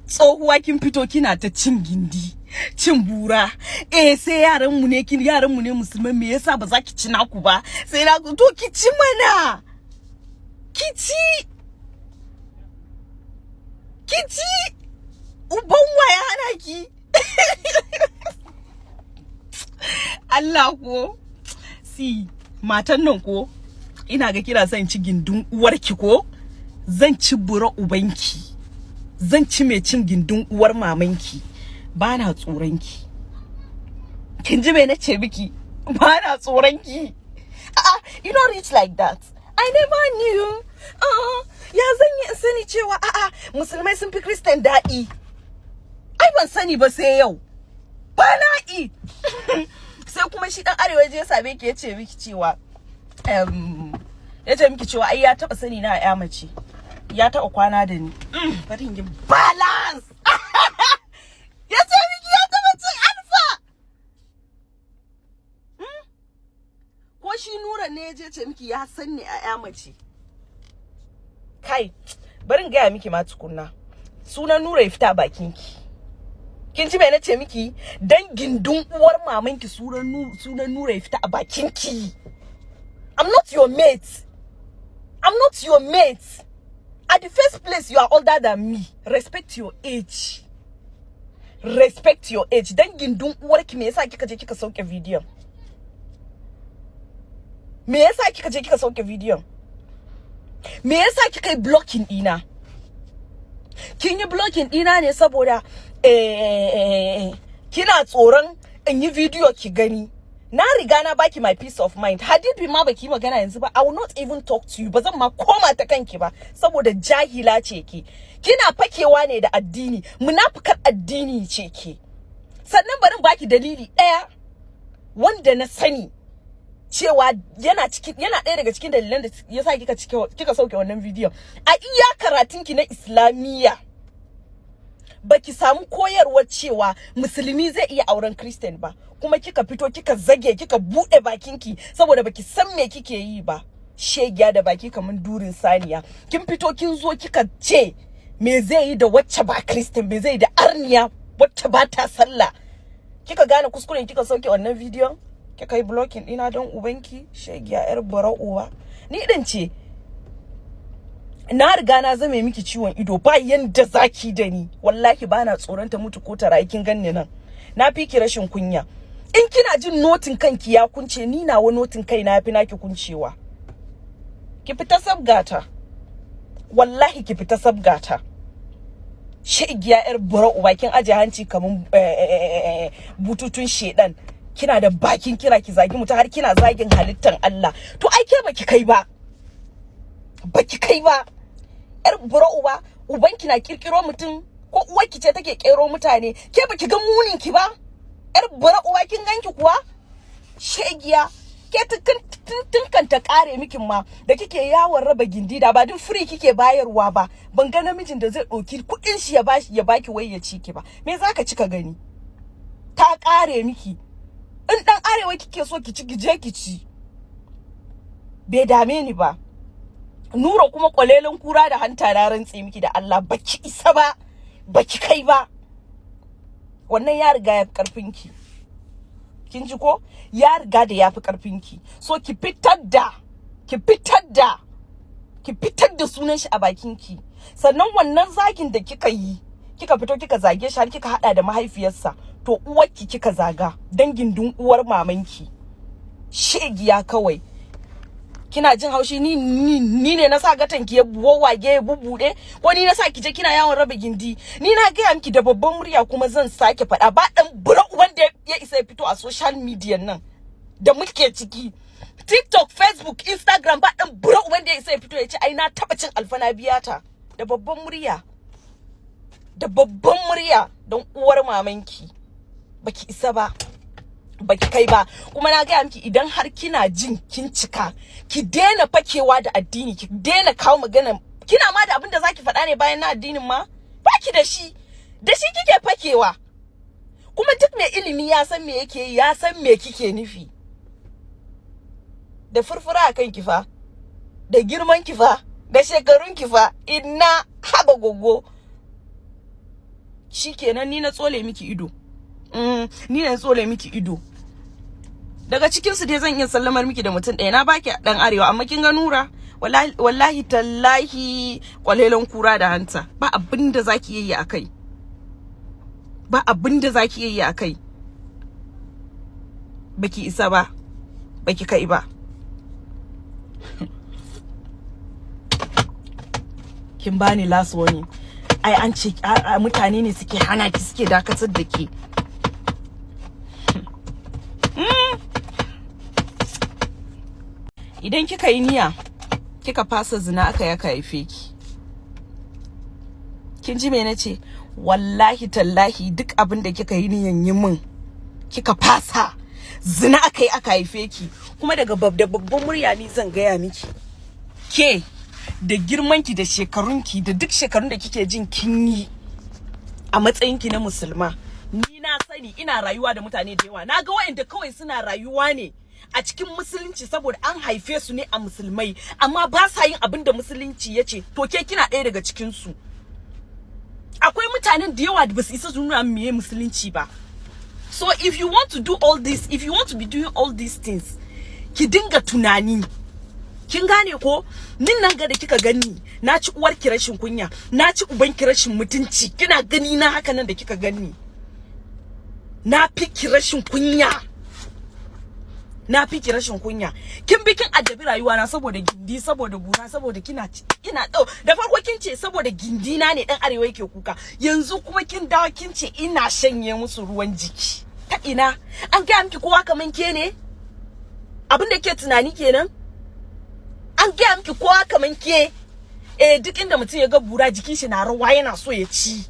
tsohuwa kin fito kina ta cin gindi, cin bura. Sai yaran mu ne musulmai, me yasa ba za ki ci naku ba? Sai na to ki ci mana. Ki ci. Uban waya hana ki. Allah ko. Si, matan nan ko, ina ga kira zan ci gindin uwarki ko? Zan ci bura ubanki. Zan ci mai cin gindin uwar mamanki. Ba na tsoronki. Kin ji me nace miki? Ba na tsoronki. You don't reach like that. I never knew. Ya zan yi sani cewa musulmai sun fi Christian daɗi. Ai ban sani ba sai yau. Bala'i. Sai kuma shi dan arewa je same ki yace miki cewa yace miki cewa ai ya taba sani na ya mace. Ya taba kwana da ni. Bari in yi balance. Yace miki ya taba cin alfa. Ko shi Nura ne je ce miki ya san ni a ya mace. Kai, bari in ga miki ma tukunna. Sunan Nura ya fita bakinki. Kin ji me nace miki? Dan gindin uwar mamanki sunan Nura ya fita a bakinki. I'm not your mate. At the first place, you are older than me. Respect your age. Dan gindin uwarki me yasa kika je kika sauke video? Me yasa kika yi blocking dina? Kin yi blocking dina ne saboda kina tsoron in yi video ki gani. Na riga na baki my peace of mind. Hadibi ma baki magana yanzu ba. I will not even talk to you. Ba zan ma koma ta kanki ba saboda jahila ce ki. Kina fakewa ne da addini. Munafikar addini ce ki. Sannan barin baki dalili daya wanda na sani cewa yana ɗaya daga cikin dalilan da yasa kika sauke wannan video. A iya karatunki na Islamiyya baki samu koyarwar cewa musulmi zai iya auren Christian ba, kuma kika fito kika zage kika bude bakinki saboda baki san me kike yi ba. Shegiya da baki kaman durin saniya. Kin fito kin zo kika ce me zai yi da wacce ba Christian, me zai yi da arniya wacce ba ta sallah. Kika gane kuskuren kika sauke wannan video, kika yi blocking ina don ubanki. Shegiya yar bara'uwa. Ni din ce na riga na zame miki ciwon ido, ba yanda zaki da ni. Wallahi bana tsoron ta mutu ko ta rayu. Kin ganni nan na fi ki rashin kunya. In kina jin notin kanki ya kunce, ni nawa notin kai na fi naki kuncewa. Ki fita sabgata, wallahi ki fita sabgata. Shegiya yar bura'u, bakin aje hanci kaman bututun shedan. Kina da bakin kira ki zagi mutu har kina zagin halittan Allah. To ai ke baki kai ba. Yar bura'u ba, ubanki na kirkiro mutum ko uwarki ce take kero mutane. Ke baki ga munin ki ba? Yar bura'u ba, kin ganki kuwa? Shegiya, ke tun ta kare mikin ma da kike yawon raba gindi da ba din free kike bayarwa ba. Ban ga namijin da zai ɗauki kuɗin shi ya baki wai ya ci ki ba. Me zaka cika gani? Ta kare miki. In dan arewa kike so ki ci gije ki ci. Bai dame ni ba. Nura kuma kwalelin kura da hanta na rantsi miki da Allah, baki isa ba, baki kai ba. Wannan ya riga ya fi karfinki. Kin ji ko? Ya riga da ya fi karfinki. So ki fitar da sunan shi a bakinki. Sannan wannan zagin da kika yi, kika fito kika zage shi har kika hada da mahaifiyarsa, to uwarki kika zaga, dangin dun uwar mamanki. Shegiya kawai. Kina jin haushi ni ne na sa gatan ki ya wawage ya bubude, ko ni na sa ki je kina yawon raba gindi? Ni na ga miki da babban murya kuma zan sake faɗa, ba dan bura wanda ya isa ya fito a social media nan da muke ciki. TikTok, Facebook, Instagram, ba dan bura wanda ya isa ya fito ya ce ai na taba cin alfana biyata. Da babban murya don uwar mamanki. Baki isa ba. Baki kai ba. Kuma na ga miki idan har kina jin kin cika, ki daina fakewa da addini, ki daina kawo magana. Kina ma da abin da zaki faɗa ne bayan na addinin ma? Baki da shi kike fakewa. Kuma duk mai ilimi ya san me yake yi, ya san me kike nufi. Da furfura akan ki fa, da girman ki fa, da shekarun ki fa, inna haba gogo. shikenan ni na tsole miki ido. Ni na tsole miki ido. Daga cikin su dai zan iya sallamar miki da mutum ɗaya, na baki dan arewa, amma kin ga Nura wallahi tallahi kwalelan kura da hanta, ba abinda zaki yi akai, ba abinda zaki yi akai. Baki isa ba, baki kai ba. Kin bani last warning. Ai an ce mutane ne suke hana ki, suke dakatar da ki. Idan kika yi niyya kika fasa zina aka yaka haife ki, kin ji me nace? Wallahi tallahi duk abin da kika yi niyyan yi min kika fasa zina aka yi aka haife ki, kuma daga babban murya ni zan gaya miki, ke da girmanki da shekarunki da duk shekarun da kike jin kin yi a matsayinki na musulma, ni na sani ina rayuwa da mutane da yawa, na ga wa'anda kawai suna rayuwa ne a cikin musulunci saboda an haife su ne a musulmai, amma ba sa yin abin da musulunci ya ce, to ke kina ɗaya daga cikin su. Akwai mutanen da yawa da ba su isa su nuna meye musulunci ba. So if you want to do all this, if you want to be doing all these things, ki dinga tunani. Kin gane ko? Nin nan ga da kika gani, na ci uwar ki rashin kunya, na ci uban ki rashin mutunci, kina gani na haka nan da kika gani. Na fi ki rashin kunya. Na fi ki rashin kunya. Kin bi kin addabi rayuwa na saboda gindi, saboda bura, saboda kina da farko kin ce saboda gindi na ne dan arewa yake kuka. Yanzu kuma kin dawo kin ce ina shanye musu ruwan jiki. Ta ina? An ga miki kowa kaman ke ne? Abin da ke tunani kenan? An ga miki kowa kaman ke? Duk inda mutum ya ga bura jikin shi na rawa yana so ya ci.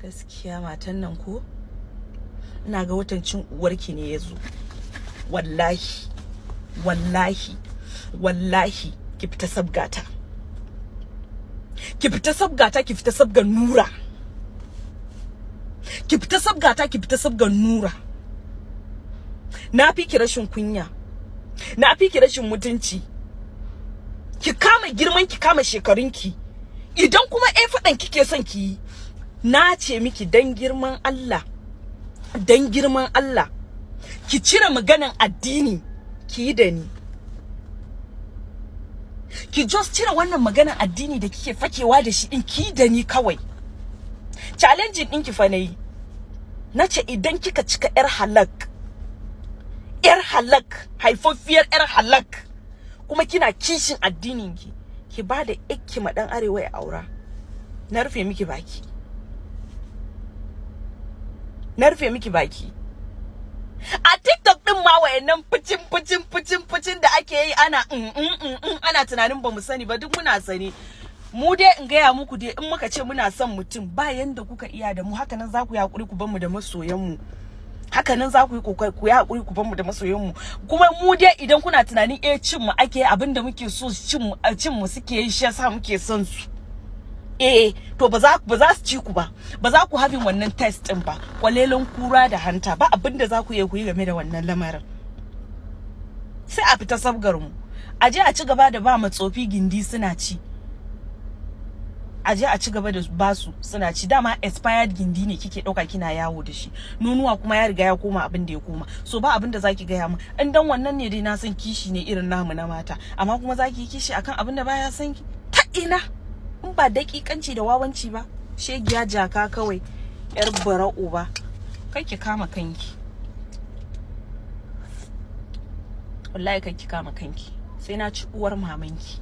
Gaskiya matan nan ko ina ga watan cin uwarki ne yazo. Wallahi wallahi wallahi ki fita sabgata, ki fita sabgata, ki fita sabgan Nura, ki fita sabgata, ki fita sabgan Nura. Na fi ki rashin kunya, na fi ki rashin mutunci. Ki kama girman, ki kama shekarunki. Idan kuma fadan kike son ki yi, na ce miki dan girman Allah, dan girman Allah, ki cire maganan addini ki yi da ni. Ki just cire wannan maganan addini da kike fakewa da shi din, ki yi da ni kawai. Challenge din ki fa nayi. Nace idan kika cika yar halak, haifaffiyar yar halak, kuma kina kishin addinin ki bada ikki ma dan arewa ya aura, na rufe miki baki. Na rufe miki baki. A TikTok din ma wayannan fucin da ake yi ana tunanin ba mu sani ba, duk muna sani. Mu dai in gaya muku dai, in muka ce muna son mutum ba yanda kuka iya da mu, haka nan za ku yi hakuri ku bar mu da masoyan mu. Haka nan za ku yi kokari ku yi hakuri ku bar mu da masoyan mu. Kuma mu dai idan kuna tunanin cin mu ake, abinda muke so cin mu suke yi, shi yasa muke son su. To ba za su ci ku ba, ba za ku having wannan test din ba. Kwalelan kura da hanta, ba abinda za ku yi game da wannan lamarin. Sai a fita sabgar mu, aje a ci gaba da ba matsofi gindi suna ci, aje a ci gaba da basu suna ci. Dama expired gindi ne kike dauka kina yawo da shi, nonuwa kuma ya riga ya koma abin da ya koma. So ba abin da zaki gaya mu, in dan wannan ne dai na san kishi ne irin namu na mata, amma kuma zaki yi kishi akan abin da baya san ki? Ta ina? In ba dakikanci da wawanci ba, shegiya jaka kawai, yar bara'u ba. Kai ki kama kanki, wallahi kai ki kama kanki, sai na ci uwar mamanki.